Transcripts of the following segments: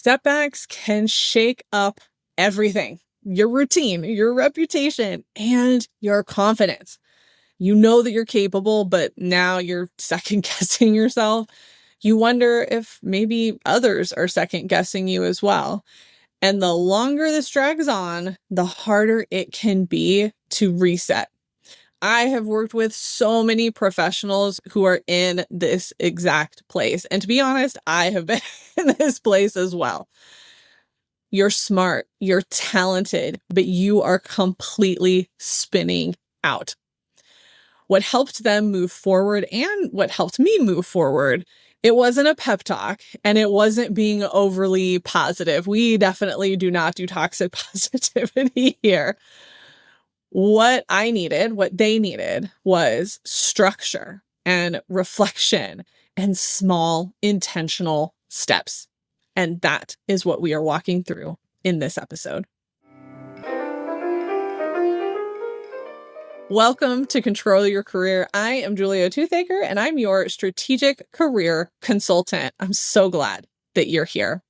Setbacks can shake up everything: your routine, your reputation, and your confidence. You know that you're capable, but now you're second guessing yourself. You wonder if maybe others are second guessing you as well. And the longer this drags on, the harder it can be to reset. I have worked with so many professionals who are in this exact place. And to be honest, I have been in this place as well. You're smart, you're talented, but you are completely spinning out. What helped them move forward and what helped me move forward, it wasn't a pep talk and it wasn't being overly positive. We definitely do not do toxic positivity here. What I needed, what they needed was structure and reflection and small intentional steps. And that is what we are walking through in this episode. Welcome to Control Your Career. I am Julia Toothacre, and I'm your strategic career consultant. I'm so glad that you're here.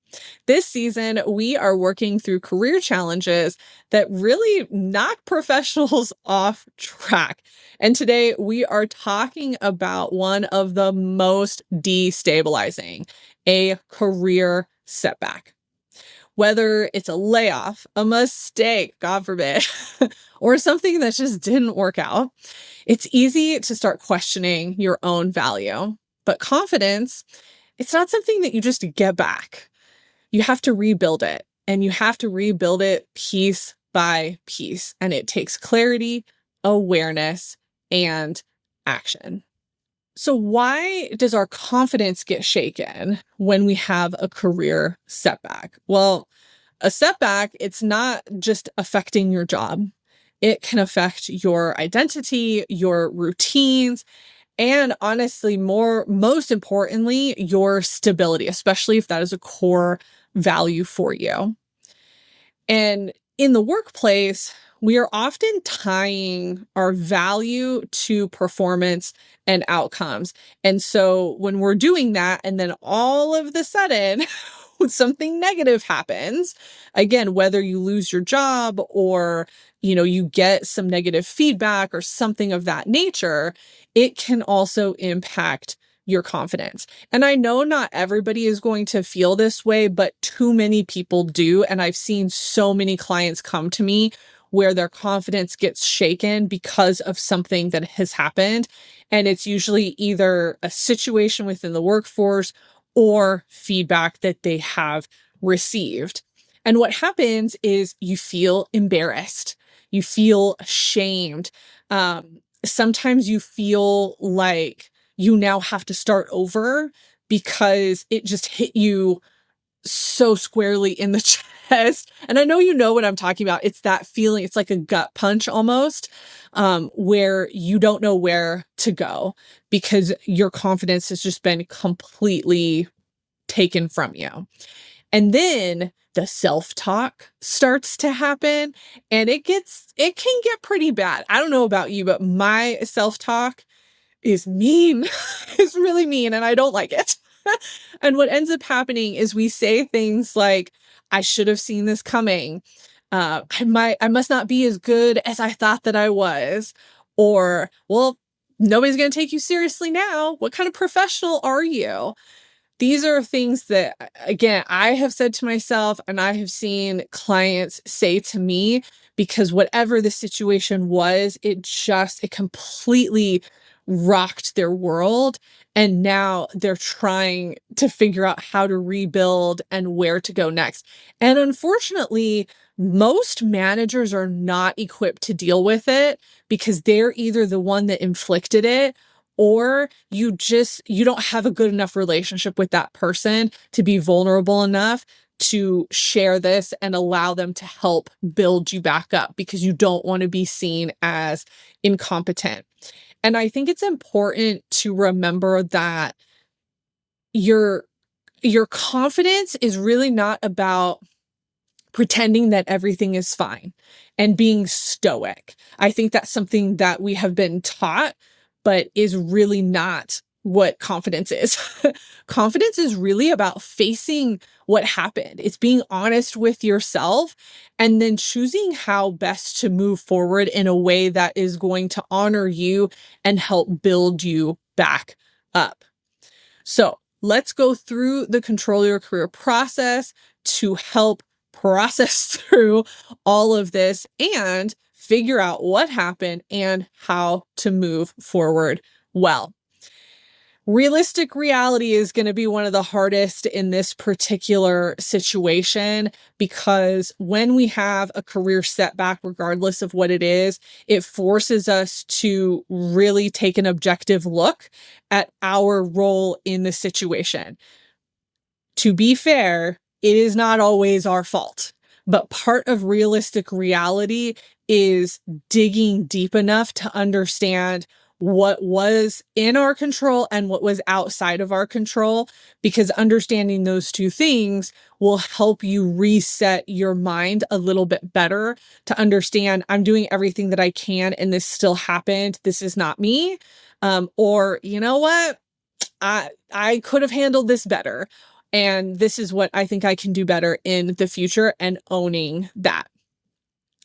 This season, we are working through career challenges that really knock professionals off track. And today we are talking about one of the most destabilizing, a career setback. Whether it's a layoff, a mistake, God forbid, or something that just didn't work out, it's easy to start questioning your own value. But confidence, it's not something that you just get back. You have to rebuild it, and you have to rebuild it piece by piece. And it takes clarity, awareness, and action. So why does our confidence get shaken when we have a career setback? Well, a setback, it's not just affecting your job. It can affect your identity, your routines, and honestly, most importantly, your stability, especially if that is a core value for you. And in the workplace, we are often tying our value to performance and outcomes. And so when we're doing that, and then all of the sudden, something negative happens, again, whether you lose your job or, you get some negative feedback or something of that nature, it can also impact your confidence. And I know not everybody is going to feel this way, but too many people do. And I've seen so many clients come to me where their confidence gets shaken because of something that has happened. And it's usually either a situation within the workforce or feedback that they have received. And what happens is you feel embarrassed, you feel ashamed. Sometimes you feel like you now have to start over because it just hit you so squarely in the chest. And I know you know what I'm talking about. It's that feeling, it's like a gut punch almost, where you don't know where to go because your confidence has just been completely taken from you. And then the self-talk starts to happen and it can get pretty bad. I don't know about you, but my self-talk is mean. It's really mean and I don't like it. And what ends up happening is we say things like, I should have seen this coming. I must not be as good as I thought that I was. Or, well, nobody's going to take you seriously now. What kind of professional are you? These are things that, again, I have said to myself and I have seen clients say to me because whatever the situation was, it completely rocked their world. And now they're trying to figure out how to rebuild and where to go next. And unfortunately, most managers are not equipped to deal with it because they're either the one that inflicted it or you don't have a good enough relationship with that person to be vulnerable enough to share this and allow them to help build you back up because you don't want to be seen as incompetent. And I think it's important to remember that your confidence is really not about pretending that everything is fine and being stoic. I think that's something that we have been taught, but is really not what confidence is. Confidence is really about facing what happened. It's being honest with yourself and then choosing how best to move forward in a way that is going to honor you and help build you back up. So let's go through the control your career process to help process through all of this and figure out what happened and how to move forward well. Realistic reality is going to be one of the hardest in this particular situation because when we have a career setback, regardless of what it is, it forces us to really take an objective look at our role in the situation. To be fair, it is not always our fault, but part of realistic reality is digging deep enough to understand what was in our control and what was outside of our control, because understanding those two things will help you reset your mind a little bit better to understand I'm doing everything that I can and this still happened. This is not me. Or you know what? I could have handled this better. And this is what I think I can do better in the future and owning that.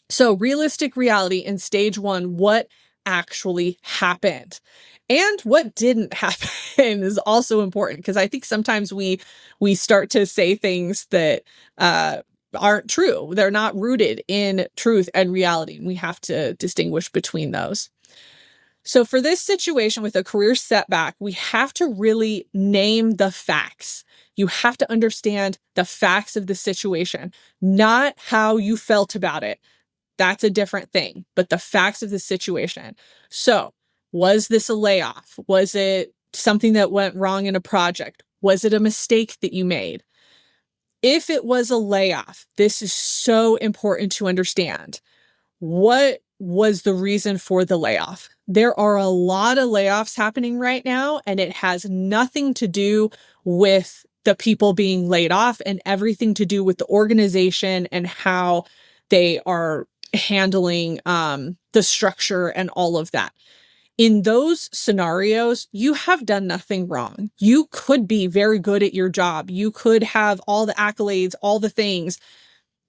So realistic reality in stage one, what actually happened and what didn't happen is also important because I think sometimes we start to say things that aren't true. They're not rooted in truth and reality. And we have to distinguish between those. So for this situation with a career setback, we have to really name the facts. You have to understand the facts of the situation, not how you felt about it. That's a different thing, but the facts of the situation. So was this a layoff? Was it something that went wrong in a project? Was it a mistake that you made? If it was a layoff, this is so important to understand. What was the reason for the layoff? There are a lot of layoffs happening right now, and it has nothing to do with the people being laid off and everything to do with the organization and how they are handling the structure and all of that. In those scenarios, you have done nothing wrong. You could be very good at your job. You could have all the accolades, all the things.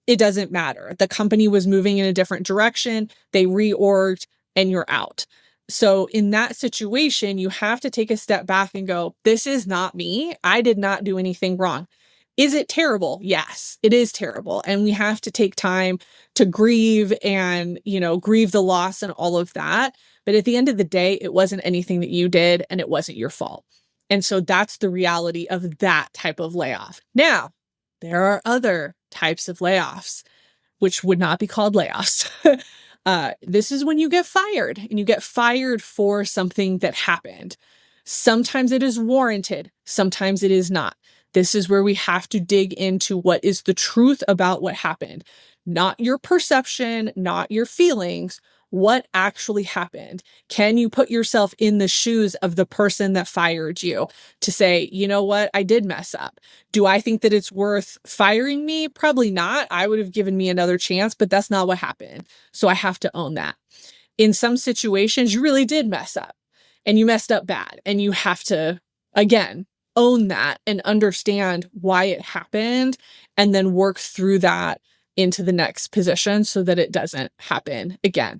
It doesn't matter. The company was moving in a different direction. They reorged and you're out. So in that situation, you have to take a step back and go, this is not me. I did not do anything wrong. Is it terrible? Yes, it is terrible. And we have to take time to grieve and, grieve the loss and all of that. But at the end of the day, it wasn't anything that you did and it wasn't your fault. And so that's the reality of that type of layoff. Now, there are other types of layoffs, which would not be called layoffs. This is when you get fired and you get fired for something that happened. Sometimes it is warranted. Sometimes it is not. This is where we have to dig into what is the truth about what happened, not your perception, not your feelings. What actually happened? Can you put yourself in the shoes of the person that fired you to say, you know what? I did mess up. Do I think that it's worth firing me? Probably not. I would have given me another chance, but that's not what happened. So I have to own that. In some situations, you really did mess up and you messed up bad. And you have to, again, own that and understand why it happened and then work through that into the next position so that it doesn't happen again.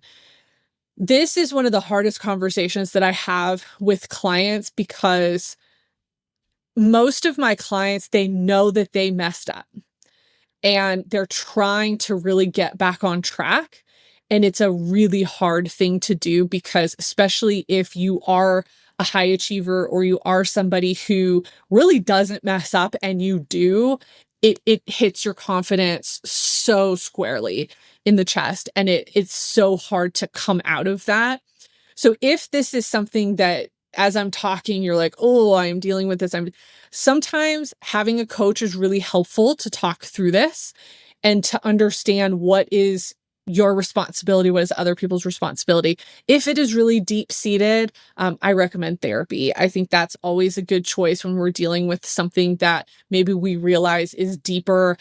This is one of the hardest conversations that I have with clients because most of my clients, they know that they messed up and they're trying to really get back on track. And it's a really hard thing to do because especially if you are a high achiever or you are somebody who really doesn't mess up and you do, it hits your confidence so squarely in the chest and it's so hard to come out of that. So if this is something that as I'm talking, you're like, oh, I'm dealing with this. Sometimes having a coach is really helpful to talk through this and to understand what is your responsibility, what is other people's responsibility. If it is really deep-seated, I recommend therapy. I think that's always a good choice when we're dealing with something that maybe we realize is deeper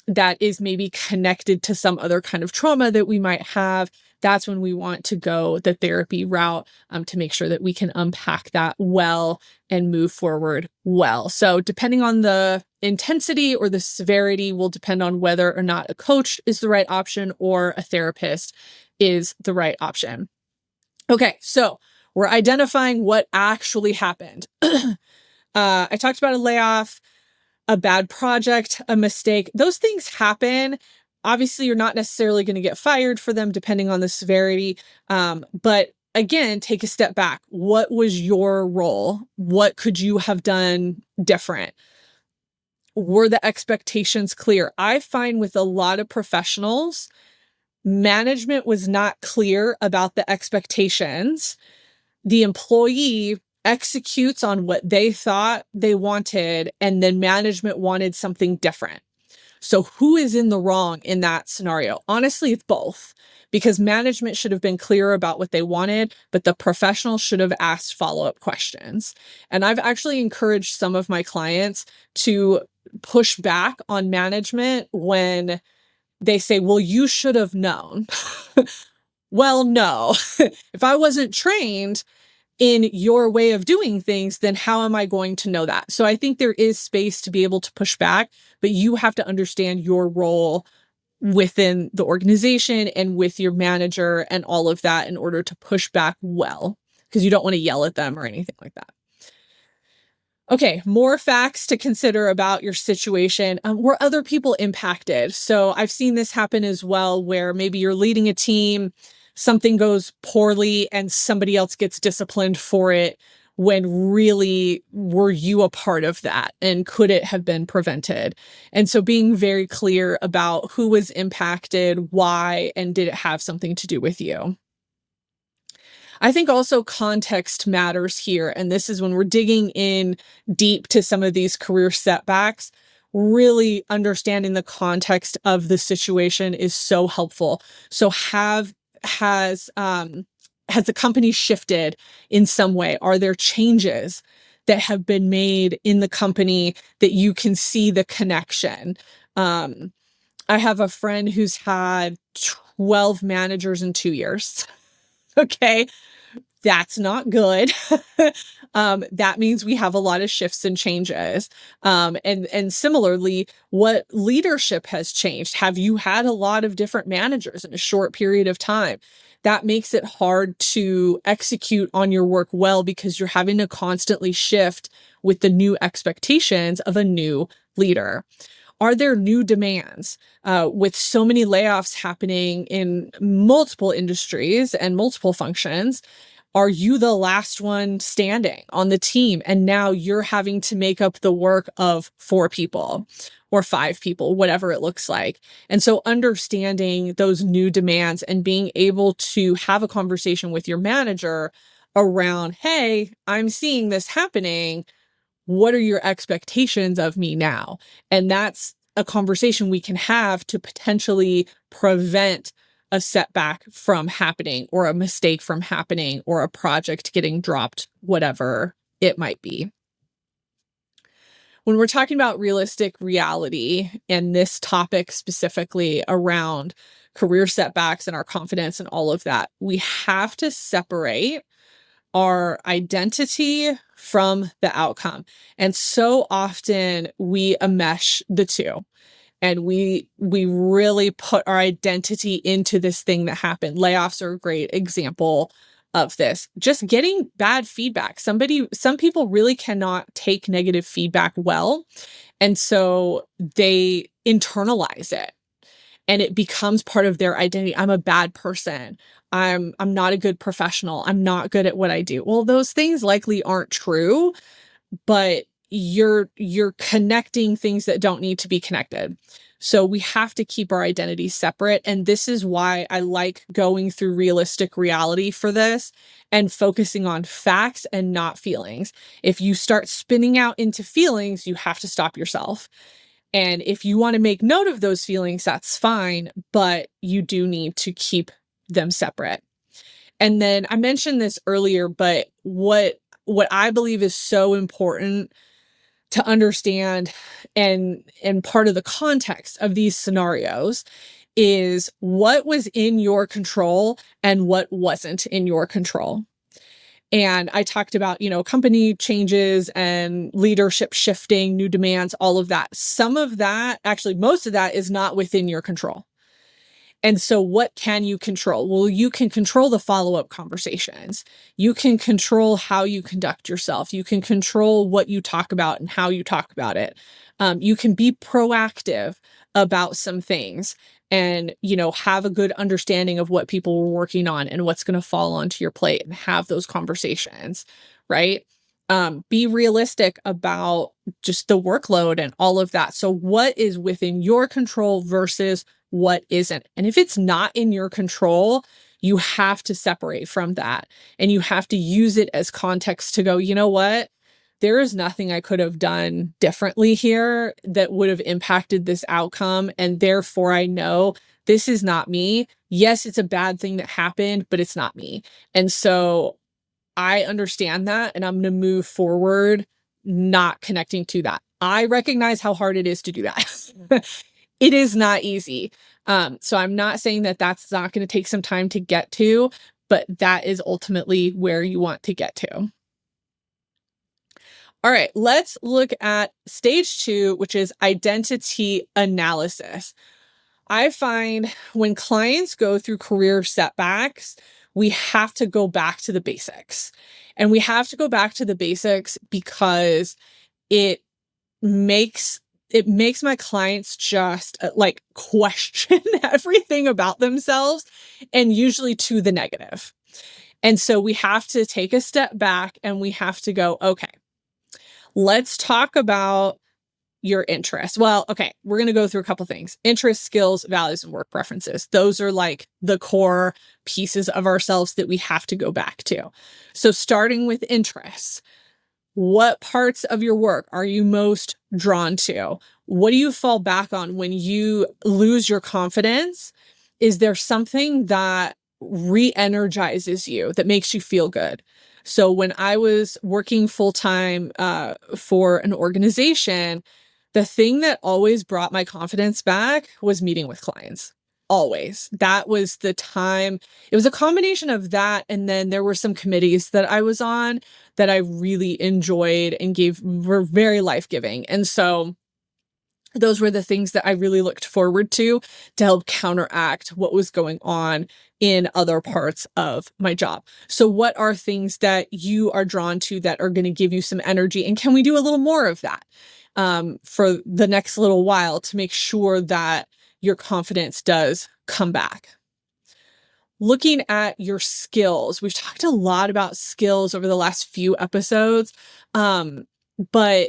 that is maybe connected to some other kind of trauma that we might have, that's when we want to go the therapy route, to make sure that we can unpack that well and move forward well. So depending on the intensity or the severity will depend on whether or not a coach is the right option or a therapist is the right option. Okay, so we're identifying what actually happened. I talked about a layoff, a bad project, a mistake. Those things happen. Obviously, you're not necessarily going to get fired for them depending on the severity. But again, take a step back. What was your role? What could you have done different? Were the expectations clear? I find with a lot of professionals, management was not clear about the expectations. The employee executes on what they thought they wanted, and then management wanted something different. So who is in the wrong in that scenario? Honestly, it's both, because management should have been clear about what they wanted, but the professional should have asked follow-up questions. And I've actually encouraged some of my clients to push back on management when they say, well, you should have known. Well, no, if I wasn't trained in your way of doing things, then how am I going to know that? So I think there is space to be able to push back, but you have to understand your role within the organization and with your manager and all of that in order to push back well, because you don't want to yell at them or anything like that. Okay, more facts to consider about your situation. Were other people impacted? So I've seen this happen as well, where maybe you're leading a team, something goes poorly, and somebody else gets disciplined for it, when really were you a part of that? And could it have been prevented? And so being very clear about who was impacted, why, and did it have something to do with you? I think also context matters here. And this is when we're digging in deep to some of these career setbacks. Really understanding the context of the situation is so helpful. So has the company shifted in some way? Are there changes that have been made in the company that you can see the connection? I have a friend who's had 12 managers in 2 years. Okay. That's not good. That means we have a lot of shifts and changes. And similarly, what leadership has changed? Have you had a lot of different managers in a short period of time? That makes it hard to execute on your work well, because you're having to constantly shift with the new expectations of a new leader. Are there new demands? With so many layoffs happening in multiple industries and multiple functions, are you the last one standing on the team? And now you're having to make up the work of 4 people or 5 people, whatever it looks like. And so understanding those new demands and being able to have a conversation with your manager around, hey, I'm seeing this happening. What are your expectations of me now? And that's a conversation we can have to potentially prevent a setback from happening, or a mistake from happening, or a project getting dropped, whatever it might be. When we're talking about realistic reality and this topic specifically around career setbacks and our confidence and all of that, we have to separate our identity from the outcome. And so often we enmesh the two, and we really put our identity into this thing that happened. Layoffs are a great example of this. Just getting bad feedback. Some people really cannot take negative feedback well, and so they internalize it, and it becomes part of their identity. I'm a bad person. I'm not a good professional. I'm not good at what I do. Well, those things likely aren't true, but you're connecting things that don't need to be connected. So we have to keep our identity separate. And this is why I like going through realistic reality for this and focusing on facts and not feelings. If you start spinning out into feelings, you have to stop yourself. And if you want to make note of those feelings, that's fine, but you do need to keep them separate. And then I mentioned this earlier, but what I believe is so important to understand, and part of the context of these scenarios is what was in your control and what wasn't in your control. And I talked about, company changes and leadership shifting, new demands, all of that. Some of that, actually, most of that is not within your control. And so what can you control? Well, you can control the follow-up conversations. You can control how you conduct yourself. You can control what you talk about and how you talk about it. You can be proactive about some things and, have a good understanding of what people were working on and what's going to fall onto your plate and have those conversations, right? Be realistic about just the workload and all of that. So what is within your control versus what isn't? And if it's not in your control, you have to separate from that and you have to use it as context to go, you know what? There is nothing I could have done differently here that would have impacted this outcome. And therefore, I know this is not me. Yes, it's a bad thing that happened, but it's not me. And so I understand that, and I'm going to move forward, not connecting to that. I recognize how hard it is to do that. It is not easy. So I'm not saying that that's not going to take some time to get to, but that is ultimately where you want to get to. All right, let's look at stage 2, which is identity analysis. I find when clients go through career setbacks, we have to go back to the basics. And we have to go back to the basics because it makes my clients just question everything about themselves, and usually to the negative. And so we have to take a step back and we have to go, okay, let's talk about your interests. Well, okay, we're going to go through a couple things. Interests, skills, values, and work preferences. Those are like the core pieces of ourselves that we have to go back to. So starting with interests, what parts of your work are you most drawn to? What do you fall back on when you lose your confidence? Is there something that re-energizes you, that makes you feel good? So when I was working full-time for an organization, the thing that always brought my confidence back was meeting with clients. Always. That was the time. It was a combination of that. And then there were some committees that I was on that I really enjoyed and were very life-giving. And so those were the things that I really looked forward to help counteract what was going on in other parts of my job. So what are things that you are drawn to that are going to give you some energy? And can we do a little more of that for the next little while to make sure that your confidence does come back? Looking at your skills. We've talked a lot about skills over the last few episodes, but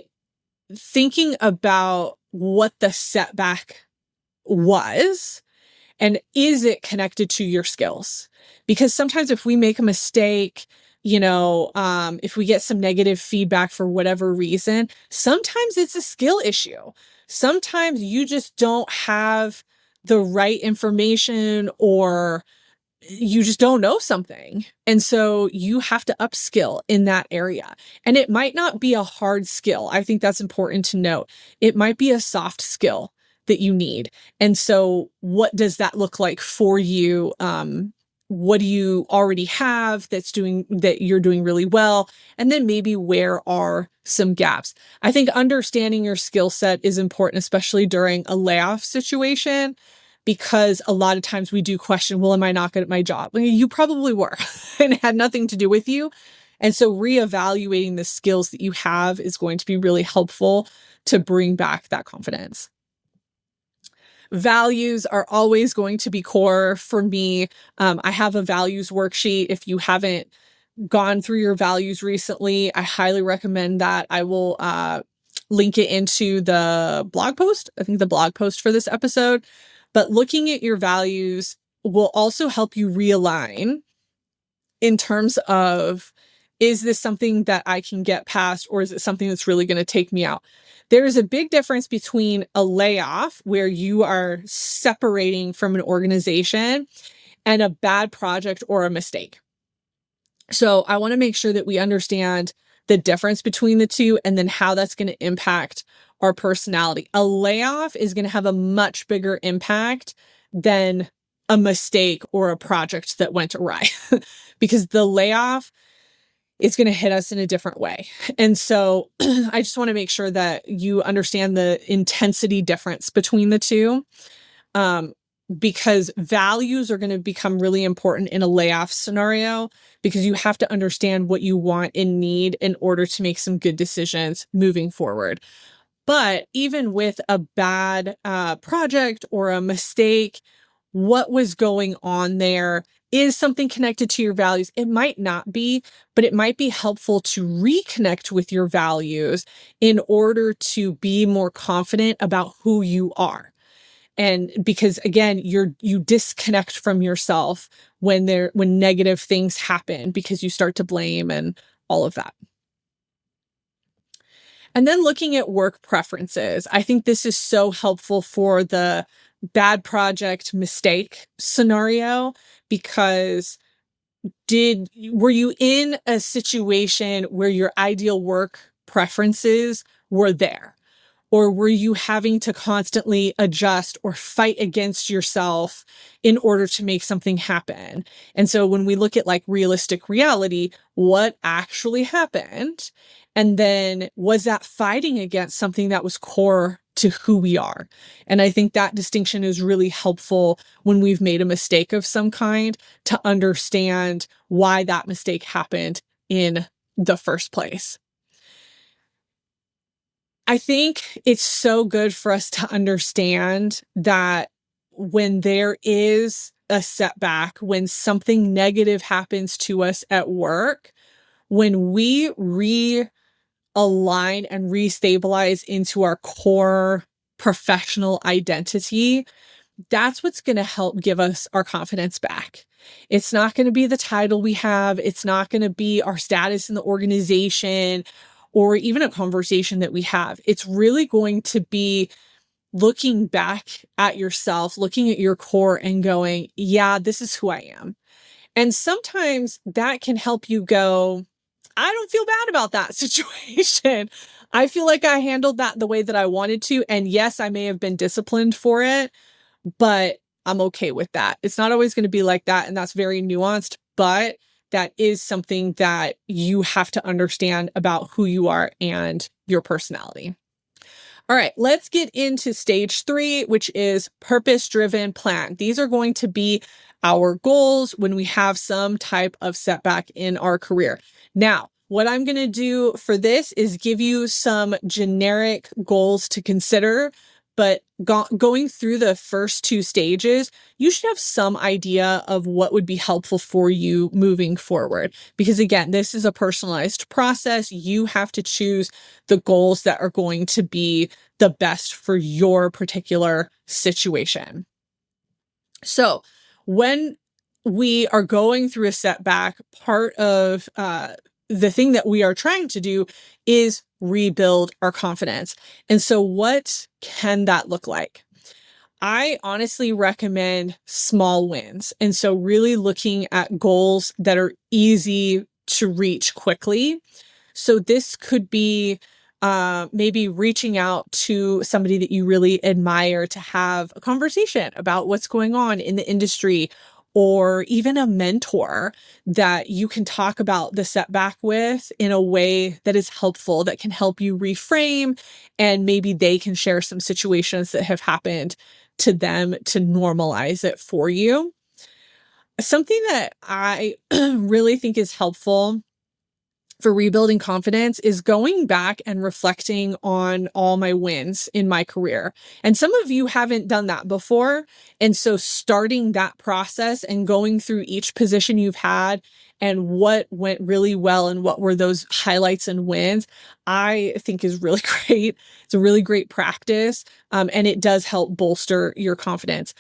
thinking about what the setback was and is it connected to your skills? Because sometimes if we make a mistake, if we get some negative feedback for whatever reason, sometimes it's a skill issue. Sometimes you just don't have the right information or you just don't know something. And so you have to upskill in that area. And it might not be a hard skill. I think that's important to note. It might be a soft skill that you need. And so what does that look like for you? What do you already have that you're doing really well? And then maybe where are some gaps? I think understanding your skill set is important, especially during a layoff situation, because a lot of times we do question, well, am I not good at my job? I mean, you probably were and it had nothing to do with you. And so reevaluating the skills that you have is going to be really helpful to bring back that confidence. Values are always going to be core for me. I have a values worksheet. If you haven't gone through your values recently, I highly recommend that. I will link it into the blog post. I think the blog post for this episode. But looking at your values will also help you realign in terms of, is this something that I can get past, or is it something that's really going to take me out? There is a big difference between a layoff where you are separating from an organization and a bad project or a mistake. So I want to make sure that we understand the difference between the two and then how that's going to impact our personality. A layoff is going to have a much bigger impact than a mistake or a project that went awry because the layoff is going to hit us in a different way. And so I just want to make sure that you understand the intensity difference between the two. Because values are going to become really important in a layoff scenario because you have to understand what you want and need in order to make some good decisions moving forward. But even with a bad project or a mistake, what was going on there is something connected to your values. It might not be, but it might be helpful to reconnect with your values in order to be more confident about who you are. And because again, you disconnect from yourself when negative things happen because you start to blame and all of that. And then looking at work preferences, I think this is so helpful for the bad project mistake scenario because were you in a situation where your ideal work preferences were there? Or were you having to constantly adjust or fight against yourself in order to make something happen? And so when we look at like realistic reality, what actually happened? And then was that fighting against something that was core to who we are? And I think that distinction is really helpful when we've made a mistake of some kind to understand why that mistake happened in the first place. I think it's so good for us to understand that when there is a setback, when something negative happens to us at work, when we realign and restabilize into our core professional identity, that's what's going to help give us our confidence back. It's not going to be the title we have. It's not going to be our status in the organization or even a conversation that we have. It's really going to be looking back at yourself, looking at your core and going, yeah, this is who I am. And sometimes that can help you go, I don't feel bad about that situation. I feel like I handled that the way that I wanted to. And yes, I may have been disciplined for it, but I'm okay with that. It's not always going to be like that. And that's very nuanced, but that is something that you have to understand about who you are and your personality. All right, let's get into stage 3, which is purpose-driven plan. These are going to be our goals when we have some type of setback in our career. Now, what I'm going to do for this is give you some generic goals to consider, but going through the first 2 stages, you should have some idea of what would be helpful for you moving forward. Because again, this is a personalized process. You have to choose the goals that are going to be the best for your particular situation. So when we are going through a setback, part of the thing that we are trying to do is rebuild our confidence. And so what can that look like? I honestly recommend small wins. And so really looking at goals that are easy to reach quickly. So this could be maybe reaching out to somebody that you really admire to have a conversation about what's going on in the industry, or even a mentor that you can talk about the setback with in a way that is helpful, that can help you reframe, and maybe they can share some situations that have happened to them to normalize it for you. Something that I really think is helpful for rebuilding confidence is going back and reflecting on all my wins in my career. And some of you haven't done that before. And so starting that process and going through each position you've had and what went really well and what were those highlights and wins, I think is really great. It's a really great practice. And it does help bolster your confidence.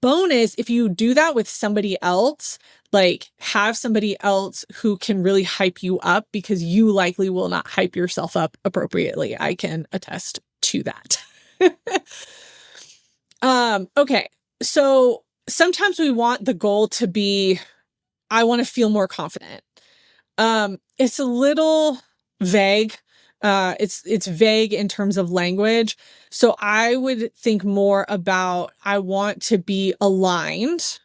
Bonus, if you do that with somebody else, like have somebody else who can really hype you up, because you likely will not hype yourself up appropriately. I can attest to that. Okay. So sometimes we want the goal to be, I want to feel more confident. It's a little vague. It's vague in terms of language. So I would think more about, I want to be aligned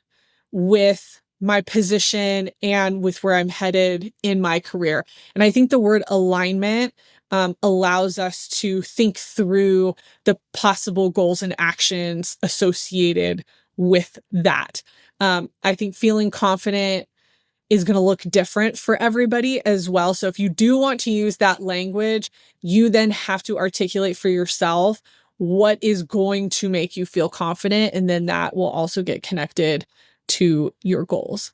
with my position and with where I'm headed in my career. And I think the word alignment allows us to think through the possible goals and actions associated with that. I think feeling confident is going to look different for everybody as well. So if you do want to use that language, you then have to articulate for yourself what is going to make you feel confident. And then that will also get connected to your goals.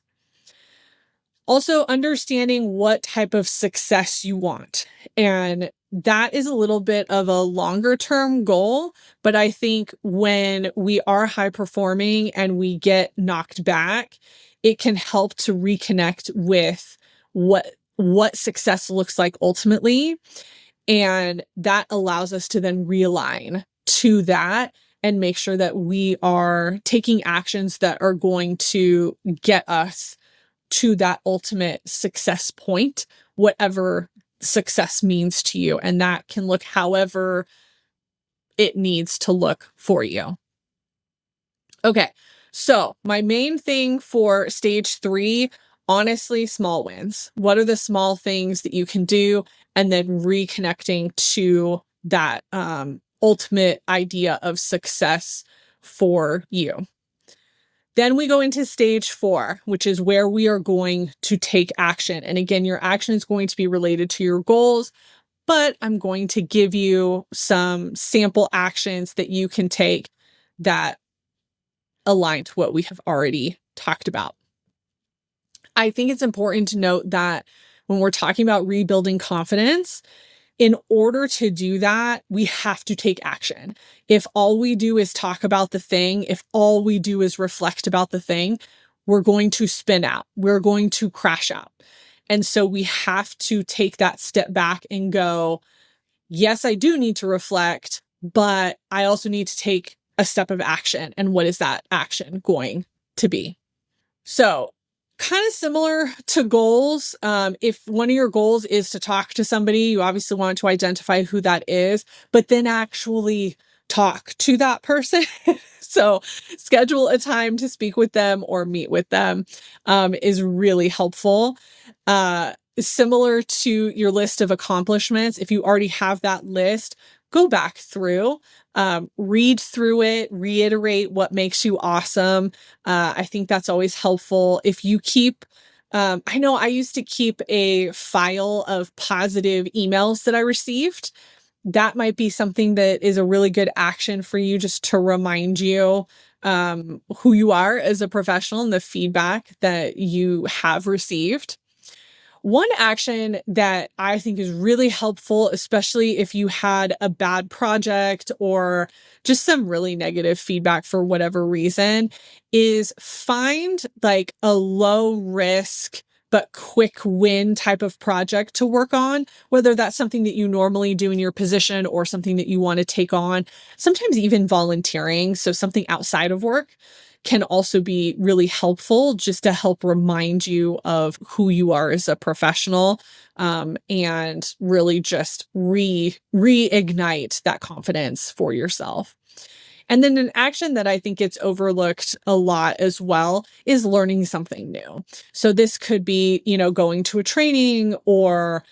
Also, understanding what type of success you want. And that is a little bit of a longer term goal. But I think when we are high performing and we get knocked back, it can help to reconnect with what success looks like ultimately. And that allows us to then realign to that and make sure that we are taking actions that are going to get us to that ultimate success point, whatever success means to you. And that can look however it needs to look for you. Okay. So my main thing for stage 3, honestly, small wins. What are the small things that you can do? And then reconnecting to that ultimate idea of success for you. Then we go into stage 4, which is where we are going to take action. And again, your action is going to be related to your goals, but I'm going to give you some sample actions that you can take that align to what we have already talked about. I think it's important to note that when we're talking about rebuilding confidence, in order to do that, we have to take action. If all we do is talk about the thing, if all we do is reflect about the thing, we're going to spin out. We're going to crash out. And so we have to take that step back and go, yes, I do need to reflect, but I also need to take a step of action. And what is that action going to be? So kind of similar to goals. If one of your goals is to talk to somebody, you obviously want to identify who that is, but then actually talk to that person. So schedule a time to speak with them or meet with them is really helpful. Similar to your list of accomplishments, if you already have that list, go back through, read through it, reiterate what makes you awesome. I think that's always helpful. If you keep, I know I used to keep a file of positive emails that I received. That might be something that is a really good action for you, just to remind you who you are as a professional and the feedback that you have received. One action that I think is really helpful, especially if you had a bad project or just some really negative feedback for whatever reason, is find like a low risk but quick win type of project to work on, whether that's something that you normally do in your position or something that you want to take on, sometimes even volunteering. So something outside of work can also be really helpful, just to help remind you of who you are as a professional, and really just reignite that confidence for yourself. And then an action that I think gets overlooked a lot as well is learning something new. So this could be, going to a training or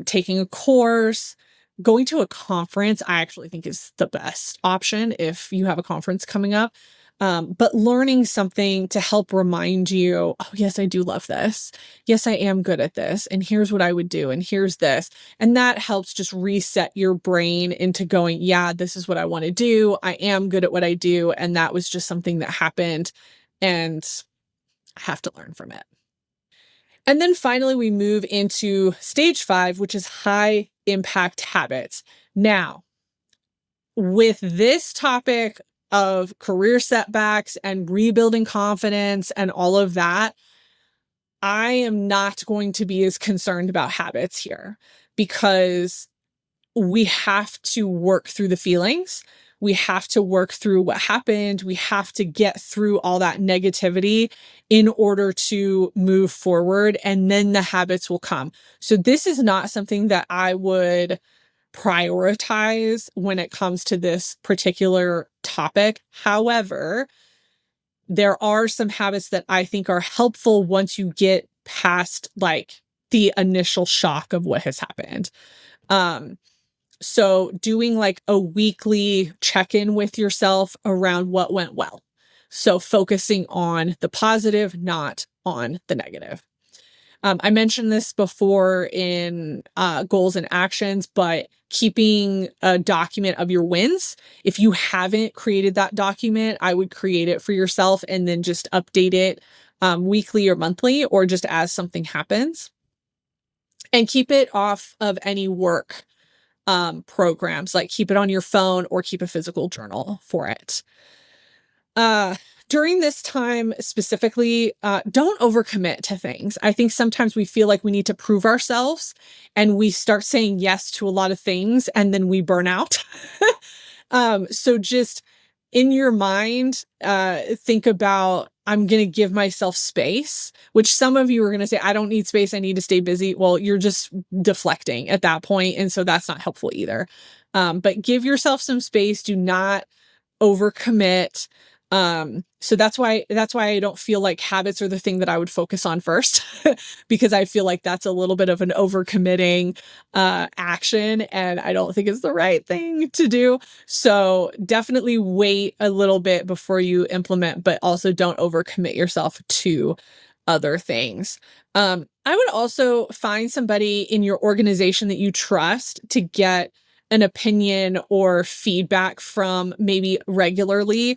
taking a course. Going to a conference, I actually think is the best option if you have a conference coming up. But learning something to help remind you, oh, yes, I do love this. Yes, I am good at this. And here's what I would do. And here's this. And that helps just reset your brain into going, yeah, this is what I want to do. I am good at what I do. And that was just something that happened. And I have to learn from it. And then finally, we move into stage 5, which is high impact habits. Now, with this topic of career setbacks and rebuilding confidence and all of that, I am not going to be as concerned about habits here, because we have to work through the feelings. We have to work through what happened. We have to get through all that negativity in order to move forward, and then the habits will come. So this is not something that I would prioritize when it comes to this particular topic. However, there are some habits that I think are helpful once you get past like the initial shock of what has happened. Um, so doing like a weekly check-in with yourself around what went well. So focusing on the positive, not on the negative. I mentioned this before in goals and actions, but keeping a document of your wins. If you haven't created that document, I would create it for yourself and then just update it weekly or monthly, or just as something happens. And keep it off of any work programs, like keep it on your phone or keep a physical journal for it. Uh, During this time specifically, don't overcommit to things. I think sometimes we feel like we need to prove ourselves and we start saying yes to a lot of things and then we burn out. So just in your mind, think about, I'm going to give myself space, which some of you are going to say, I don't need space. I need to stay busy. Well, you're just deflecting at that point, and so that's not helpful either. But give yourself some space. Do not overcommit. So that's why I don't feel like habits are the thing that I would focus on first, because I feel like that's a little bit of an overcommitting action, and I don't think it's the right thing to do. So definitely wait a little bit before you implement, but also don't overcommit yourself to other things. I would also find somebody in your organization that you trust to get an opinion or feedback from, maybe regularly.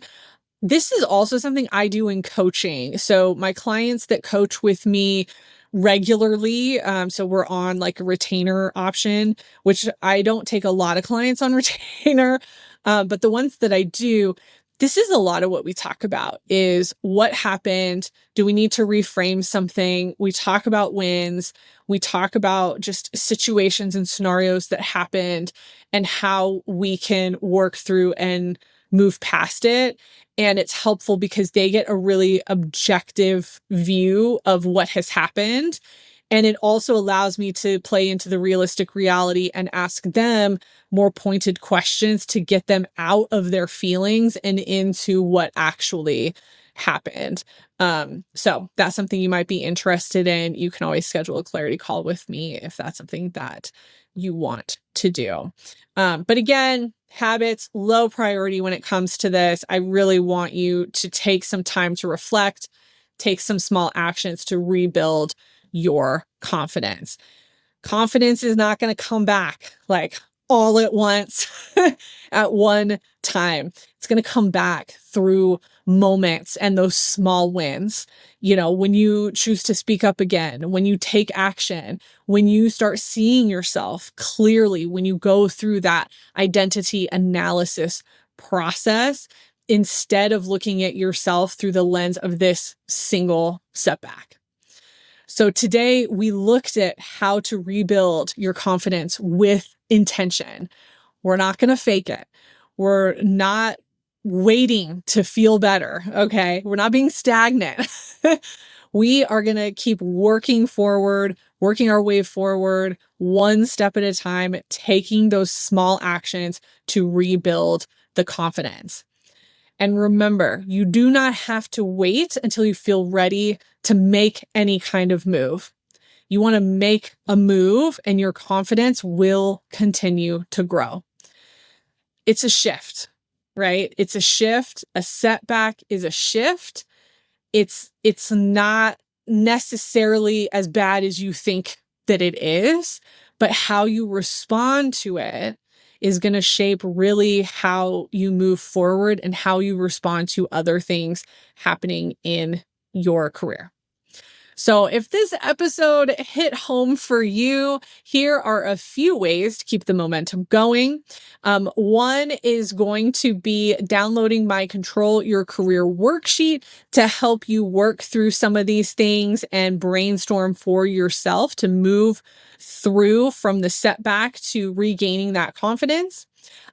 This is also something I do in coaching. So my clients that coach with me regularly, so we're on like a retainer option, which I don't take a lot of clients on retainer, but the ones that I do, this is a lot of what we talk about is what happened. Do we need to reframe something? We talk about wins. We talk about just situations and scenarios that happened and how we can work through and move past it. And it's helpful because they get a really objective view of what has happened. And it also allows me to play into the realistic reality and ask them more pointed questions to get them out of their feelings and into what actually happened. So that's something you might be interested in. You can always schedule a clarity call with me if that's something that you want to do. But again, habits, low priority when it comes to this. I really want you to take some time to reflect, take some small actions to rebuild your confidence. Confidence is not going to come back like all at once at one time. It's going to come back through moments and those small wins. You know, when you choose to speak up again, when you take action, when you start seeing yourself clearly, when you go through that identity analysis process, instead of looking at yourself through the lens of this single setback. So today we looked at how to rebuild your confidence with intention. We're not going to fake it. We're not waiting to feel better. Okay. We're not being stagnant. We are going to keep working forward, working our way forward, one step at a time, taking those small actions to rebuild the confidence. And remember, you do not have to wait until you feel ready to make any kind of move. You want to make a move and your confidence will continue to grow. It's a shift, right? It's a shift. A setback is a shift. It's not necessarily as bad as you think that it is, but how you respond to it is going to shape really how you move forward and how you respond to other things happening in your career. So if this episode hit home for you, here are a few ways to keep the momentum going. One is going to be downloading my Control Your Career worksheet to help you work through some of these things and brainstorm for yourself to move through from the setback to regaining that confidence.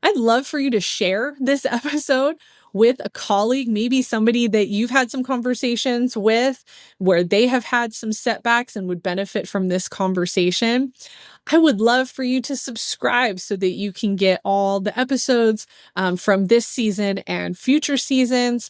I'd love for you to share this episode with a colleague, maybe somebody that you've had some conversations with where they have had some setbacks and would benefit from this conversation. I would love for you to subscribe so that you can get all the episodes from this season and future seasons.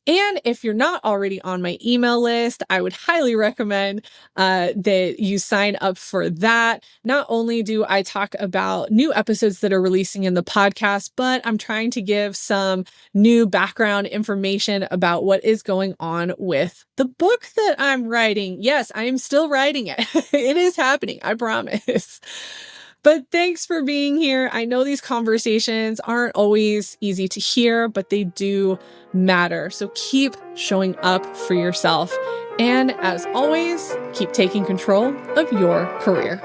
And if you're not already on my email list, I would highly recommend that you sign up for that. Not only do I talk about new episodes that are releasing in the podcast, but I'm trying to give some new background information about what is going on with the book that I'm writing. Yes, I am still writing it. It is happening, I promise. But thanks for being here. I know these conversations aren't always easy to hear, but they do matter. So keep showing up for yourself. And as always, keep taking control of your career.